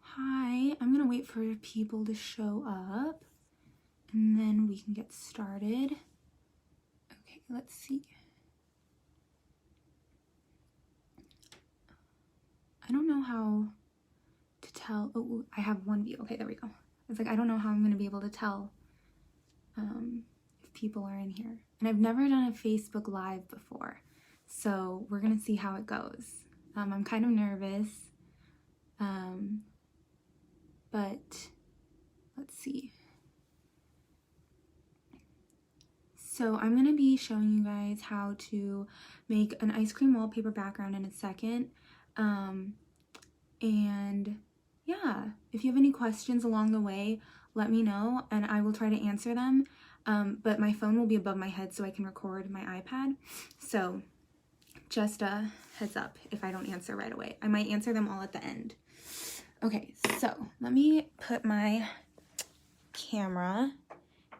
Hi, I'm gonna wait for people to show up and then we can get started. Okay, let's see. I don't know how to tell. Oh, I have one view. Okay, there we go. It's like, I don't know how I'm gonna be able to tell if people are in here. And I've never done a Facebook Live before, so we're gonna see how it goes. I'm kind of nervous, but let's see. So I'm going to be showing you guys how to make an ice cream wallpaper background in a second. And yeah, if you have any questions along the way, let me know and I will try to answer them. But my phone will be above my head so I can record my iPad. So just a heads up if I don't answer right away. I might answer them all at the end. Okay, so let me put my camera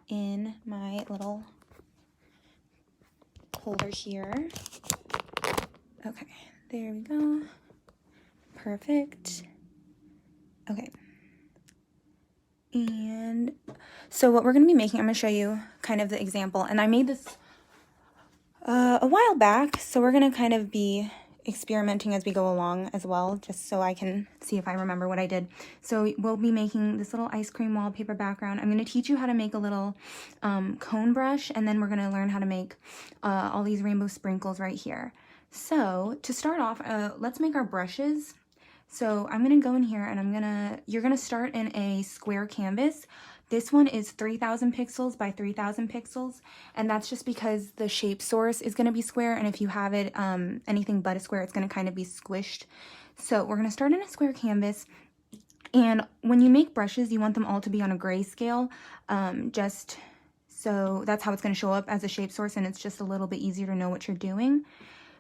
in my little holder here. Okay, there we go. Perfect. Okay. And so what we're going to be making, I'm going to show you kind of the example. And I made this a while back, so we're going to kind of be experimenting as we go along as well, just so I can see if I remember what I did. So we'll be making this little ice cream wallpaper background. I'm going to teach you how to make a little cone brush, and then we're going to learn how to make all these rainbow sprinkles right here. So to start off, let's make our brushes. So I'm going to go in here and you're going to start in a square canvas. This one is 3000 pixels by 3000 pixels, and that's just because the shape source is going to be square, and if you have it anything but a square, it's going to kind of be squished. So we're going to start in a square canvas, and when you make brushes, you want them all to be on a grayscale, just so that's how it's going to show up as a shape source, and it's just a little bit easier to know what you're doing.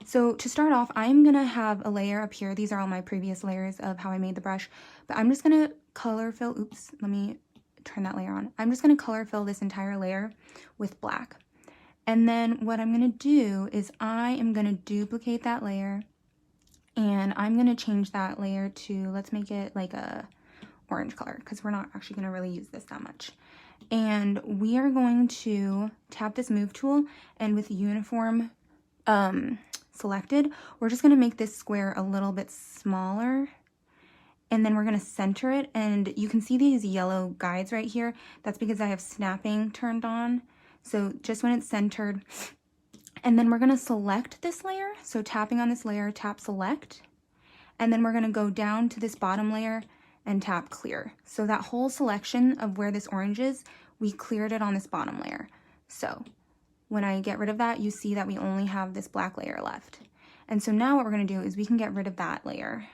So to start off, I'm going to have a layer up here. These are all my previous layers of how I made the brush, but I'm just going to color fill. Oops, let me turn that layer on. I'm just going to color fill this entire layer with black. And then what I'm going to do is I am going to duplicate that layer, and I'm going to change that layer to, let's make it like a orange color, because we're not actually going to really use this that much. And we are going to tap this move tool, and with uniform selected, we're just going to make this square a little bit smaller. And then we're going to center it, and you can see these yellow guides right here. That's because I have snapping turned on. So just when it's centered, and then we're going to select this layer. So tapping on this layer, tap select, and then we're going to go down to this bottom layer and tap clear. So that whole selection of where this orange is, we cleared it on this bottom layer. So when I get rid of that, you see that we only have this black layer left. And so now what we're going to do is we can get rid of that layer.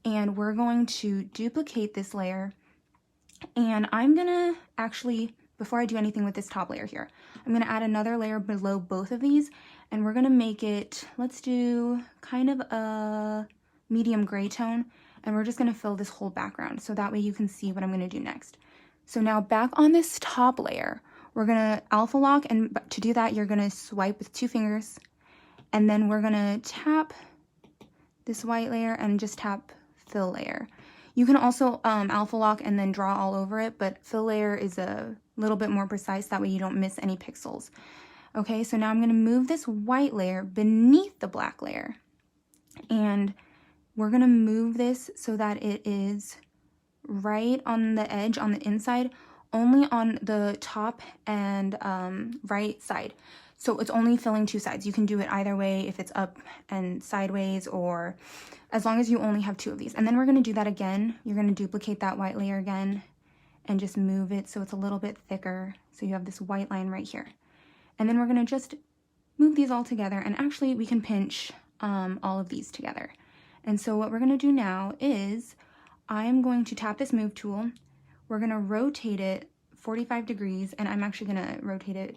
And we're going to duplicate this layer, and I'm gonna actually, before I do anything with this top layer here, I'm gonna add another layer below both of these, and we're gonna make it, let's do kind of a medium gray tone, and we're just gonna fill this whole background so that way you can see what I'm gonna do next. So now back on this top layer, we're gonna alpha lock, and to do that, you're gonna swipe with 2 fingers, and then we're gonna tap this white layer and just tap fill layer. You can also alpha lock and then draw all over it, but fill layer is a little bit more precise, that way you don't miss any pixels. Okay, so now I'm going to move this white layer beneath the black layer, and we're going to move this so that it is right on the edge on the inside, only on the top and right side. So it's only filling 2 sides. You can do it either way, if it's up and sideways, or as long as you only have 2 of these. And then we're going to do that again. You're going to duplicate that white layer again and just move it so it's a little bit thicker. So you have this white line right here. And then we're going to just move these all together, and actually we can pinch all of these together. And so what we're going to do now is I'm going to tap this move tool. We're going to rotate it 45 degrees, and I'm actually going to rotate it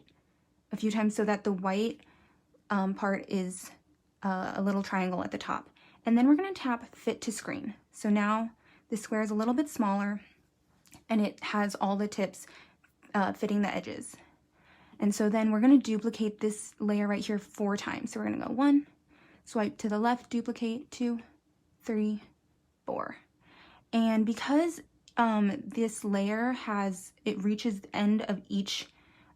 a few times so that the white part is a little triangle at the top. And then we're going to tap fit to screen. So now the square is a little bit smaller, and it has all the tips fitting the edges. And so then we're going to duplicate this layer right here 4 times. So we're going to go 1, swipe to the left, duplicate, 2, 3, 4. And because this layer reaches the end of each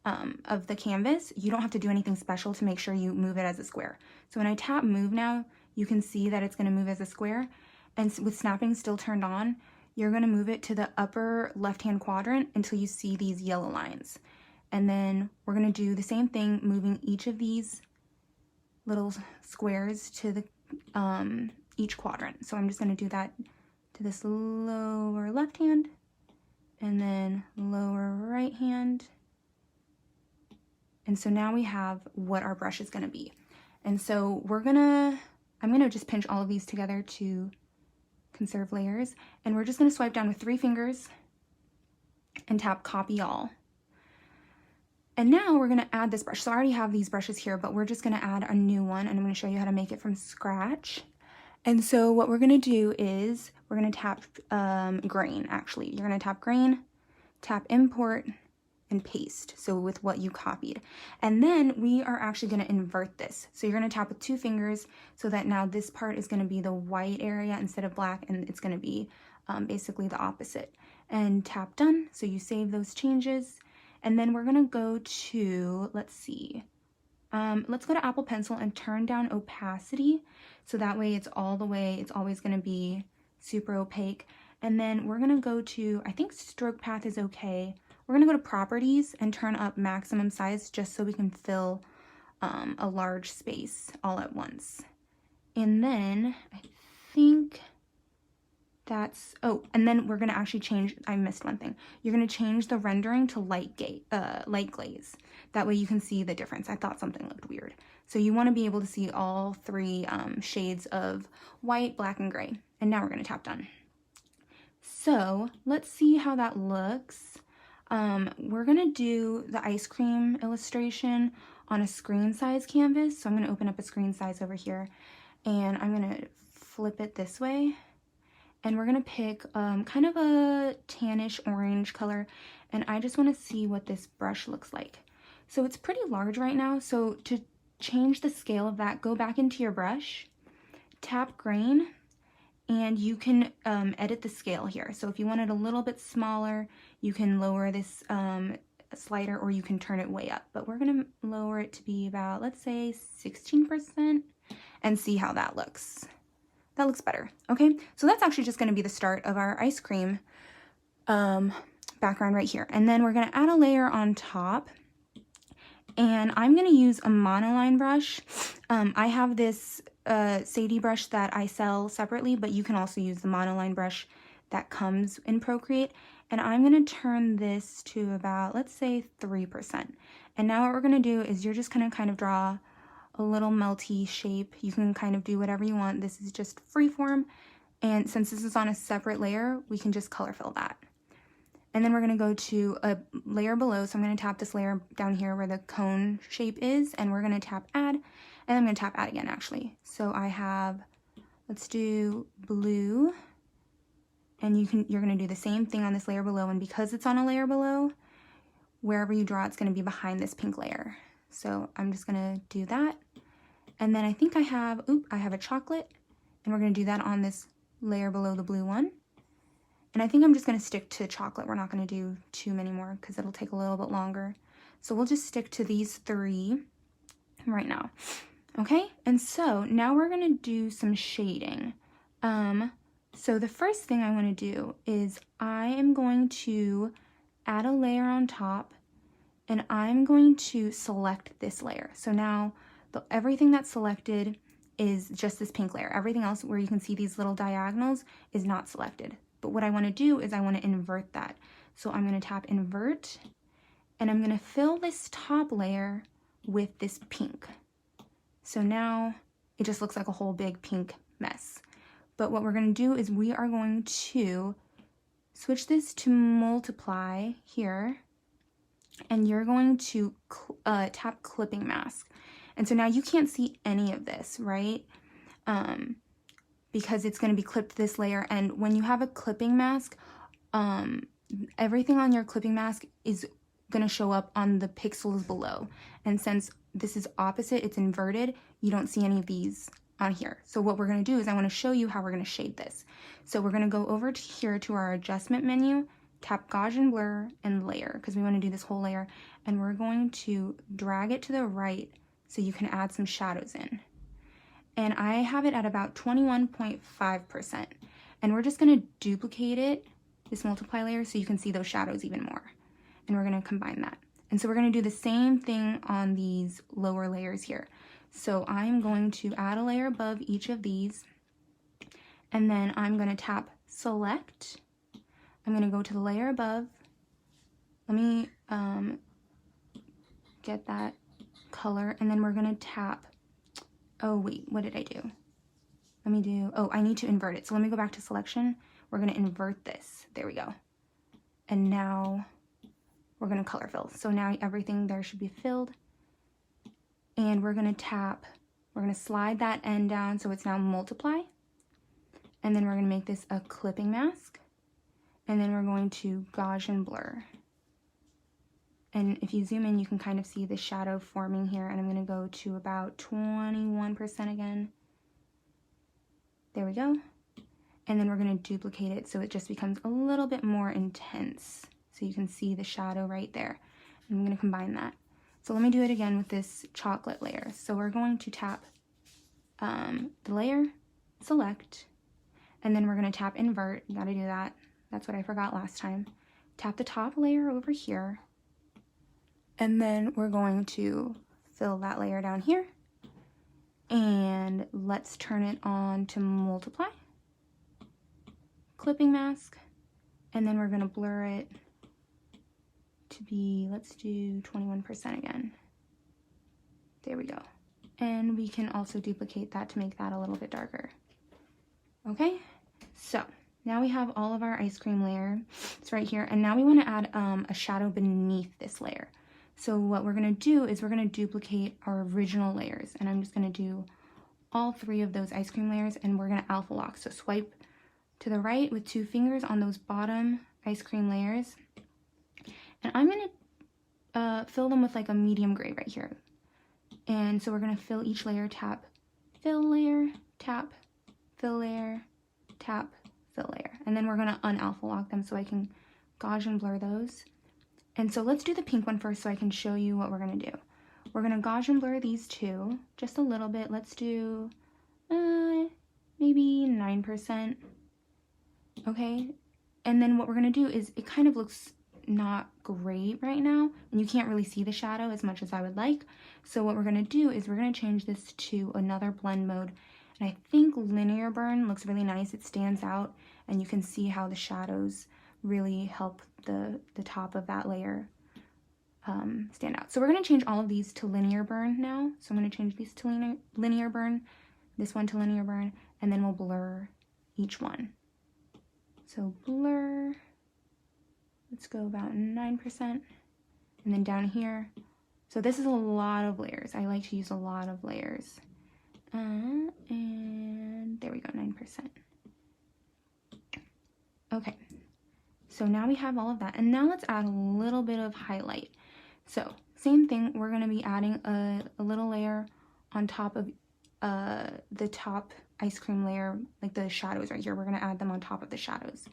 of the canvas, you don't have to do anything special to make sure you move it as a square. So when I tap move now, you can see that it's going to move as a square. And with snapping still turned on, you're going to move it to the upper left-hand quadrant until you see these yellow lines. And then we're going to do the same thing, moving each of these little squares to the each quadrant. So I'm just going to do that to this lower left hand and then lower right hand. And so now we have what our brush is going to be. And so I'm going to just pinch all of these together to conserve layers. And we're just going to swipe down with 3 fingers and tap copy all. And now we're going to add this brush. So I already have these brushes here, but we're just going to add a new one, and I'm going to show you how to make it from scratch. And so what we're going to do is we're going to tap grain, actually. You're going to tap grain, tap import, and paste, so with what you copied. And then we are actually going to invert this. So you're going to tap with 2 fingers so that now this part is going to be the white area instead of black, and it's going to be basically the opposite. And tap done, so you save those changes. And then we're going to go to, let's go to Apple Pencil and turn down opacity, so that way it's always going to be super opaque. And then we're going to go to, I think stroke path is okay. We're going to go to properties and turn up maximum size just so we can fill a large space all at once. And then I think that's, and then we're going to actually change, I missed one thing. You're going to change the rendering to light glaze. That way you can see the difference. I thought something looked weird. So you want to be able to see all 3 shades of white, black, and gray. And now we're going to tap done. So let's see how that looks. We're going to do the ice cream illustration on a screen size canvas. So I'm going to open up a screen size over here, and I'm going to flip it this way. And we're going to pick kind of a tannish orange color, and I just want to see what this brush looks like. So it's pretty large right now, so to change the scale of that, go back into your brush, tap grain, and you can edit the scale here. So if you want it a little bit smaller, you can lower this slider, or you can turn it way up. But we're going to lower it to be about, let's say, 16%, and see how that looks. That looks better. Okay, so that's actually just going to be the start of our ice cream background right here. And then we're going to add a layer on top. And I'm going to use a Monoline brush. I have this Sadie brush that I sell separately, but you can also use the Monoline brush that comes in Procreate. And I'm going to turn this to about, let's say, 3%. And now what we're going to do is you're just going to kind of draw a little melty shape. You can kind of do whatever you want. This is just freeform. And since this is on a separate layer, we can just color fill that. And then we're going to go to a layer below. So I'm going to tap this layer down here where the cone shape is, and we're going to tap add, and I'm going to tap add again actually. So I have, let's do blue, and you're going to do the same thing on this layer below, and because it's on a layer below, wherever you draw, it's going to be behind this pink layer. So I'm just going to do that. And then I think I have a chocolate, and we're going to do that on this layer below the blue one. And I think I'm just going to stick to chocolate. We're not going to do too many more because it'll take a little bit longer. So we'll just stick to these 3 right now. Okay, and so now we're going to do some shading. So the first thing I want to do is I am going to add a layer on top, and I'm going to select this layer. So now everything that's selected is just this pink layer. Everything else where you can see these little diagonals is not selected. But what I want to do is I want to invert that. So I'm going to tap invert, and I'm going to fill this top layer with this pink. So now it just looks like a whole big pink mess. But what we're going to do is we are going to switch this to multiply here, and you're going to tap clipping mask. And so now you can't see any of this, right? Because it's going to be clipped to this layer. And when you have a clipping mask, everything on your clipping mask is gonna show up on the pixels below. And since this is opposite, it's inverted, you don't see any of these on here. So what we're gonna do is I wanna show you how we're gonna shade this. So we're gonna go over to here to our adjustment menu, tap Gaussian blur and layer, because we wanna do this whole layer, and we're going to drag it to the right so you can add some shadows in. And I have it at about 21.5%. And we're just gonna duplicate it, this multiply layer, so you can see those shadows even more. And we're gonna combine that. And so we're gonna do the same thing on these lower layers here. So I'm going to add a layer above each of these, and then I'm gonna tap select. I'm gonna go to the layer above. Let me get that color, and then we're gonna tap, oh wait, what did I do? Let me do, oh, I need to invert it. So let me go back to selection. We're gonna invert this, there we go. And now we're gonna color fill. So now everything there should be filled. And we're gonna tap, we're gonna slide that end down so it's now multiply. And then we're gonna make this a clipping mask. And then we're going to Gaussian blur. And if you zoom in, you can kind of see the shadow forming here. And I'm gonna go to about 21% again. There we go. And then we're gonna duplicate it so it just becomes a little bit more intense. So you can see the shadow right there. And I'm gonna combine that. So let me do it again with this chocolate layer. So we're going to tap the layer, select, and then we're gonna tap invert. You gotta do that. That's what I forgot last time. Tap the top layer over here. And then we're going to fill that layer down here. And let's turn it on to multiply. Clipping mask. And then we're gonna blur it to be, let's do 21% again. There we go. And we can also duplicate that to make that a little bit darker. Okay, so now we have all of our ice cream layer. It's right here. And now we want to add a shadow beneath this layer. So what we're going to do is we're going to duplicate our original layers. And I'm just going to do all 3 of those ice cream layers, and we're going to alpha lock. So swipe to the right with 2 fingers on those bottom ice cream layers. And I'm going to fill them with like a medium gray right here. And so we're going to fill each layer, tap, fill layer, tap, fill layer, tap, fill layer. And then we're going to unalpha lock them so I can Gaussian blur those. And so let's do the pink one first so I can show you what we're going to do. We're going to Gaussian blur these 2 just a little bit. Let's do maybe 9%. Okay. And then what we're going to do is it kind of looks not great right now, and you can't really see the shadow as much as I would like. So what we're going to do is we're going to change this to another blend mode, and I think linear burn looks really nice. It stands out, and you can see how the shadows really help the top of that layer stand out. So we're going to change all of these to linear burn now. So I'm going to change these to linear burn, this one to linear burn, and then we'll blur each one. So blur, let's go about 9%, and then down here. So this is a lot of layers. I like to use a lot of layers. And there we go, 9%. Okay, so now we have all of that. And now let's add a little bit of highlight. So same thing, we're gonna be adding a little layer on top of the top ice cream layer, like the shadows right here. We're gonna add them on top of the shadows.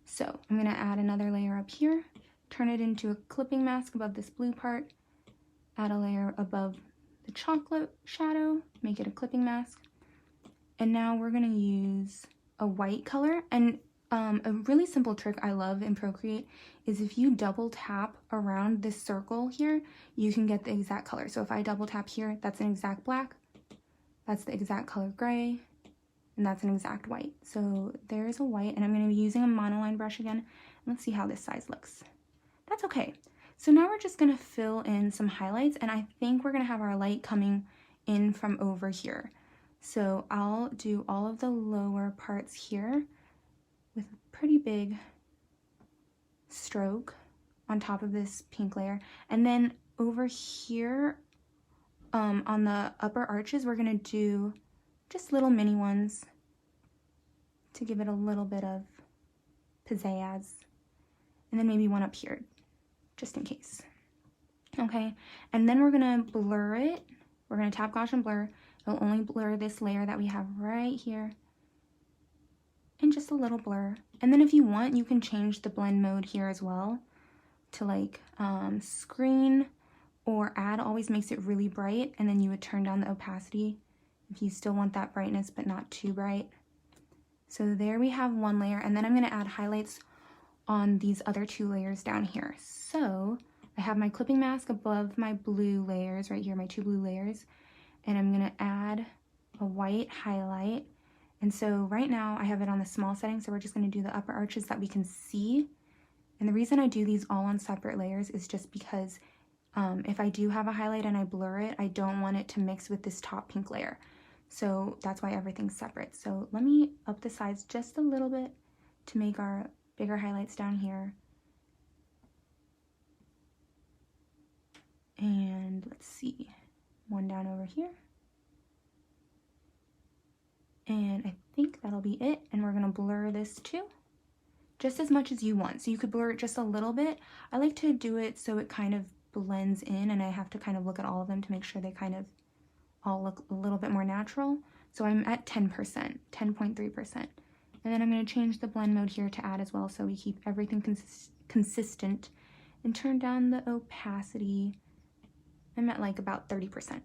So I'm gonna add another layer up here, turn it into a clipping mask above this blue part, add a layer above the chocolate shadow, make it a clipping mask. And now we're gonna use a white color. And a really simple trick I love in Procreate is if you double tap around this circle here, you can get the exact color. So if I double tap here, that's an exact black, that's the exact color gray, and that's an exact white. So there's a white, and I'm going to be using a monoline brush again. Let's see how this size looks. That's okay. So now we're just going to fill in some highlights, and I think we're going to have our light coming in from over here. So I'll do all of the lower parts here with a pretty big stroke on top of this pink layer. And then over here on the upper arches, we're going to do just little mini ones to give it a little bit of pizzazz. And then maybe one up here, just in case. Okay, and then we're gonna blur it. We're gonna tap gauge and blur. It'll only blur this layer that we have right here, and just a little blur. And then if you want, you can change the blend mode here as well to like screen or add always makes it really bright, and then you would turn down the opacity if you still want that brightness but not too bright. So there we have one layer, and then I'm gonna add highlights on these other two layers down here. So I have my clipping mask above my blue layers right here, my two blue layers, and I'm gonna add a white highlight. And so right now I have it on the small setting, so we're just gonna do the upper arches that we can see. And the reason I do these all on separate layers is just because if I do have a highlight and I blur it, I don't want it to mix with this top pink layer. So that's why everything's separate. So let me up the sides just a little bit to make our bigger highlights down here. And let's see, one down over here. And I think that'll be it. And we're gonna blur this too, just as much as you want. So you could blur it just a little bit. I like to do it so it kind of blends in, and I have to kind of look at all of them to make sure they kind of all look a little bit more natural. So I'm at 10%, 10.3%. And then I'm going to change the blend mode here to add as well, so we keep everything consistent, and turn down the opacity. I'm at like about 30%.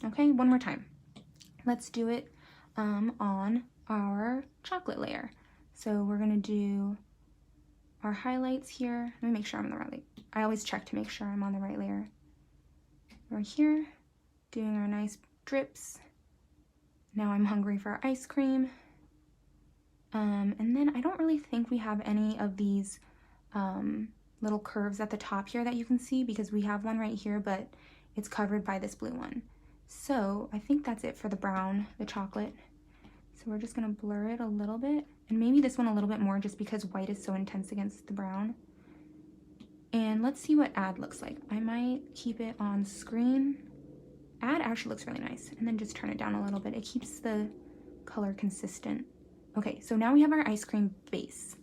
Okay, one more time. Let's do it on our chocolate layer. So we're going to do our highlights here. Let me make sure I'm on the right layer. I always check to make sure I'm on the right layer. We're here doing our nice drips. Now I'm hungry for our ice cream. And then I don't really think we have any of these little curves at the top here that you can see, because we have one right here, but it's covered by this blue one. So I think that's it for the brown, the chocolate. So we're just gonna blur it a little bit, and maybe this one a little bit more just because white is so intense against the brown. And let's see what add looks like. I might keep it on screen. Add actually looks really nice, and then just turn it down a little bit. It keeps the color consistent. Okay, so now we have our ice cream base.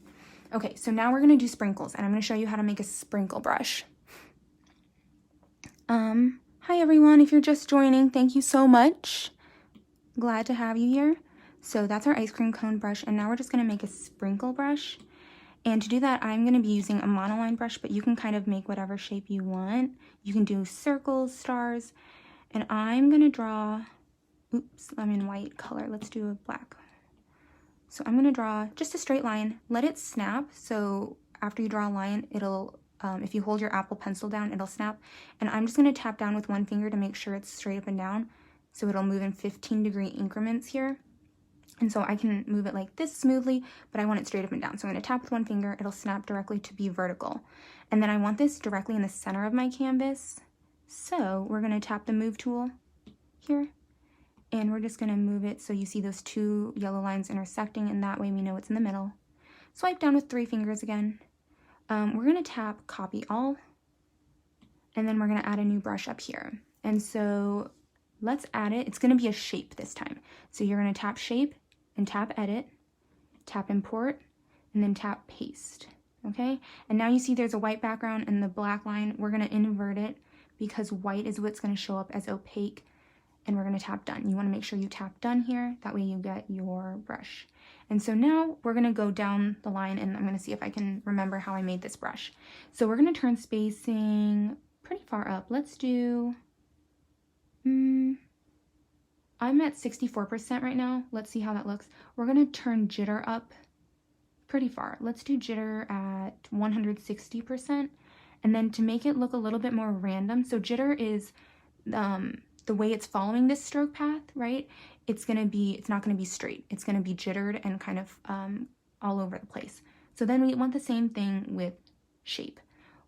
Okay, so now we're gonna do sprinkles, and I'm gonna show you how to make a sprinkle brush. Hi everyone, if you're just joining, thank you so much. Glad to have you here. So that's our ice cream cone brush, and now we're just gonna make a sprinkle brush. And to do that, I'm gonna be using a monoline brush, but you can kind of make whatever shape you want. You can do circles, stars, and I'm gonna draw, oops, I'm in white color. Let's do a black. So I'm gonna draw just a straight line, let it snap. So after you draw a line, it'll, if you hold your Apple Pencil down, it'll snap. And I'm just gonna tap down with one finger to make sure it's straight up and down. So it'll move in 15-degree increments here. And so I can move it like this smoothly, but I want it straight up and down. So I'm gonna tap with one finger, it'll snap directly to be vertical. And then I want this directly in the center of my canvas. So we're gonna tap the move tool here, and we're just gonna move it so you see those two yellow lines intersecting, and that way we know it's in the middle. Swipe down with 3 fingers again. We're gonna tap copy all, and then we're gonna add a new brush up here. And so let's add it. It's gonna be a shape this time. So you're gonna tap shape and tap edit, tap import, and then tap paste, okay? And now you see there's a white background and the black line. We're gonna invert it because white is what's gonna show up as opaque, and we're gonna tap done. You wanna make sure you tap done here, that way you get your brush. And so now we're gonna go down the line, and I'm gonna see if I can remember how I made this brush. So we're gonna turn spacing pretty far up. Let's do, I'm at 64% right now. Let's see how that looks. We're gonna turn jitter up pretty far. Let's do jitter at 160%. And then to make it look a little bit more random, so jitter is the way it's following this stroke path, right? It's not gonna be straight. It's gonna be jittered and kind of all over the place. So then we want the same thing with shape.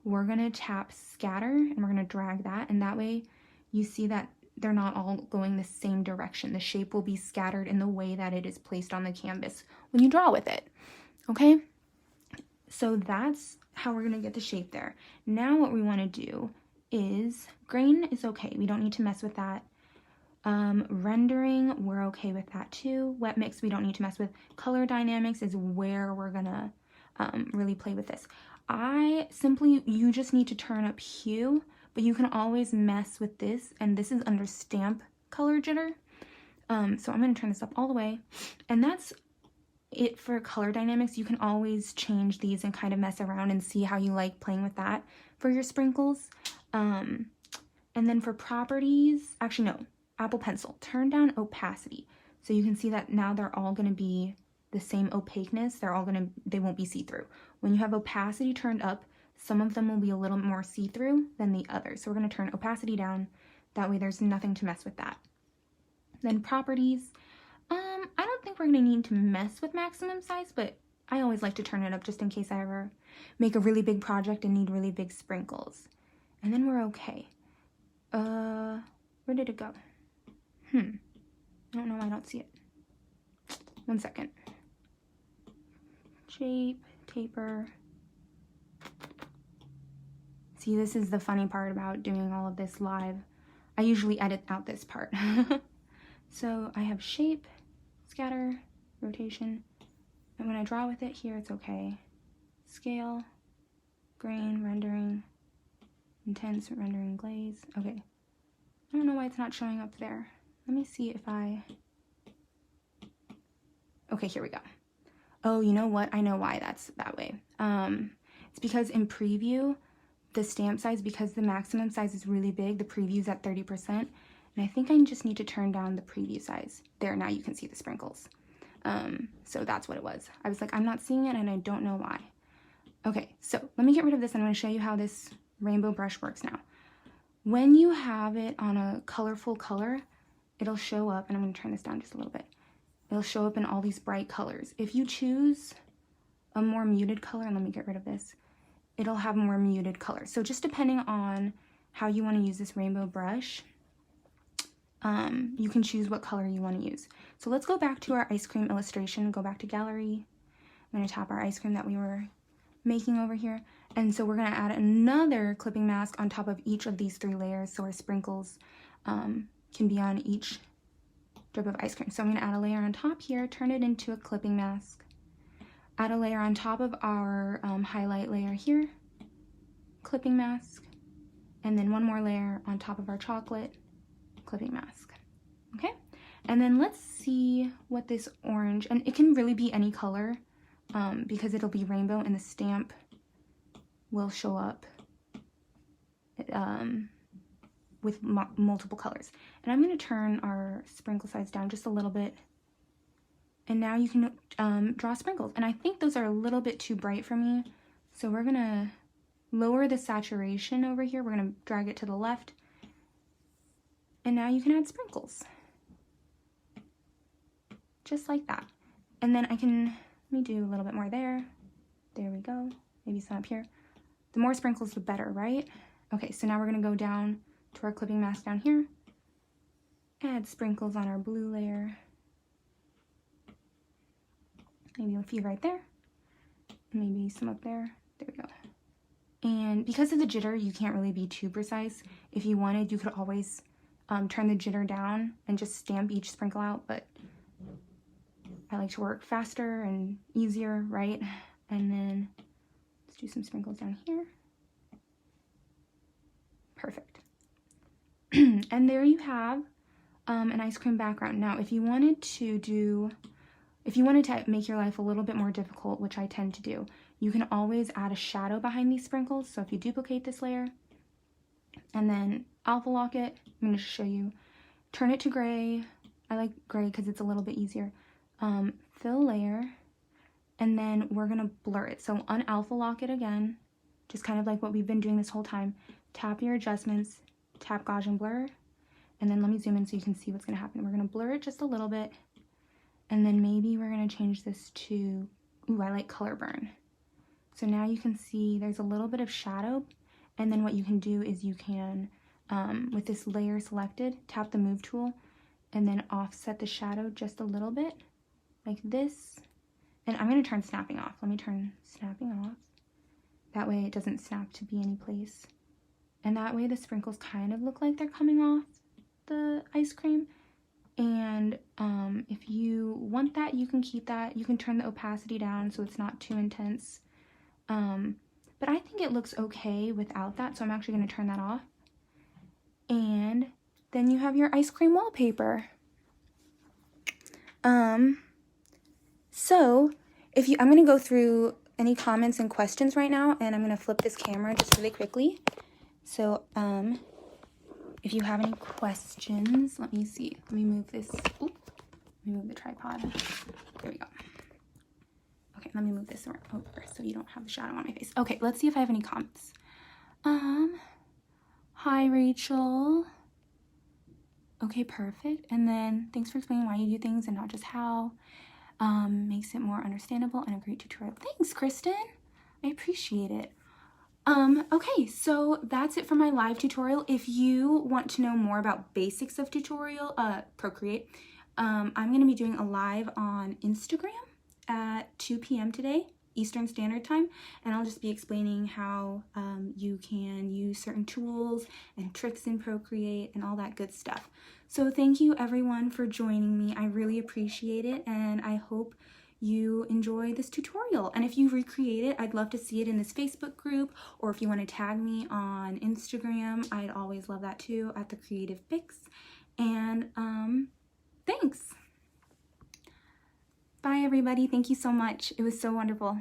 We're gonna tap scatter, and we're gonna drag that, and that way you see that they're not all going the same direction. The shape will be scattered in the way that it is placed on the canvas when you draw with it, okay? So that's how we're gonna get the shape there. Now what we wanna do is, grain is okay, we don't need to mess with that. Rendering, we're okay with that too. Wet mix, we don't need to mess with. Color dynamics is where we're gonna really play with this. You just need to turn up hue, but you can always mess with this, and this is under stamp color jitter. So I'm going to turn this up all the way, and that's it for color dynamics. You can always change these and kind of mess around and see how you like playing with that for your sprinkles. And then for properties, actually no, Apple Pencil, turn down opacity. So you can see that now they're all going to be the same opaqueness. They won't be see-through. When you have opacity turned up, some of them will be a little more see-through than the others. So we're going to turn opacity down. That way there's nothing to mess with that. Then properties, I don't think we're going to need to mess with maximum size, but I always like to turn it up just in case I ever make a really big project and need really big sprinkles. And then we're okay. Where did it go? I don't know why I don't see it. 1 second. Shape, taper. See, this is the funny part about doing all of this live. I usually edit out this part. So I have shape, scatter, rotation, and when I draw with it here, it's okay. Scale, grain, rendering, intense, rendering, glaze. Okay. I don't know why it's not showing up there. Let me see if I... Okay, here we go. Oh, you know what? I know why that's that way. It's because in preview, the stamp size, because the maximum size is really big, the preview's at 30%. And I think I just need to turn down the preview size. There, now you can see the sprinkles. So that's what it was. I was like, I'm not seeing it and I don't know why. Okay, so let me get rid of this and I'm going to show you how this rainbow brush works now. When you have it on a colorful color, it'll show up, and I'm going to turn this down just a little bit. It'll show up in all these bright colors. If you choose a more muted color, and let me get rid of this, it'll have more muted colors. So just depending on how you want to use this rainbow brush, you can choose what color you want to use. So let's go back to our ice cream illustration, go back to gallery. I'm going to tap our ice cream that we were making over here. And so we're going to add another clipping mask on top of each of these 3 layers so our sprinkles can be on each drip of ice cream. So I'm going to add a layer on top here, turn it into a clipping mask, add a layer on top of our highlight layer here, clipping mask, and then one more layer on top of our chocolate, clipping mask. Okay, and then let's see what this orange, and it can really be any color because it'll be rainbow and the stamp will show up with multiple colors. And I'm going to turn our sprinkle size down just a little bit, and now you can draw sprinkles. And I think those are a little bit too bright for me, so we're going to lower the saturation over here. We're going to drag it to the left, and now you can add sprinkles just like that. And then let me do a little bit more there. There we go. Maybe some up here. The more sprinkles, the better, right? Okay, so now we're going to go down to our clipping mask down here. Add sprinkles on our blue layer. Maybe a few right there. Maybe some up there. There we go. And because of the jitter, you can't really be too precise. If you wanted, you could always turn the jitter down and just stamp each sprinkle out, but I like to work faster and easier, right? And then let's do some sprinkles down here. Perfect. And there you have an ice cream background. Now, if you wanted to make your life a little bit more difficult, which I tend to do, you can always add a shadow behind these sprinkles. So if you duplicate this layer and then alpha lock it, I'm going to show you, turn it to gray. I like gray because it's a little bit easier. Fill layer, and then we're going to blur it. So un-alpha lock it again, just kind of like what we've been doing this whole time. Tap your adjustments, tap Gaussian blur, and then let me zoom in so you can see what's going to happen. We're going to blur it just a little bit, and then maybe we're going to change this to, ooh, I like color burn. So now you can see there's a little bit of shadow, and then what you can do is you can, with this layer selected, tap the move tool, and then offset the shadow just a little bit, like this. And I'm going to turn snapping off. Let me turn snapping off. That way it doesn't snap to be any place. And that way the sprinkles kind of look like they're coming off the ice cream. And if you want that, you can keep that. You can turn the opacity down so it's not too intense. But I think it looks okay without that, so I'm actually going to turn that off. Then you have your ice cream wallpaper. So I'm going to go through any comments and questions right now, and I'm going to flip this camera just really quickly. So, if you have any questions, let me see. Let me move this. Oop, let me move the tripod. There we go. Okay, let me move this over so you don't have the shadow on my face. Okay, let's see if I have any comments. Hi, Rachel. Okay, perfect. And then, thanks for explaining why you do things and not just how. Makes it more understandable and a great tutorial. Thanks, Kristen. I appreciate it. Okay, so that's it for my live tutorial. If you want to know more about basics of Procreate, I'm going to be doing a live on Instagram at 2 p.m. today, Eastern Standard Time, and I'll just be explaining how you can use certain tools and tricks in Procreate and all that good stuff. So thank you everyone for joining me. I really appreciate it, and I hope you enjoy this tutorial. And if you recreate it, I'd love to see it in this Facebook group, or if you want to tag me on Instagram, I'd always love that too, at The Creative Pix. And thanks. Bye everybody. Thank you so much. It was so wonderful.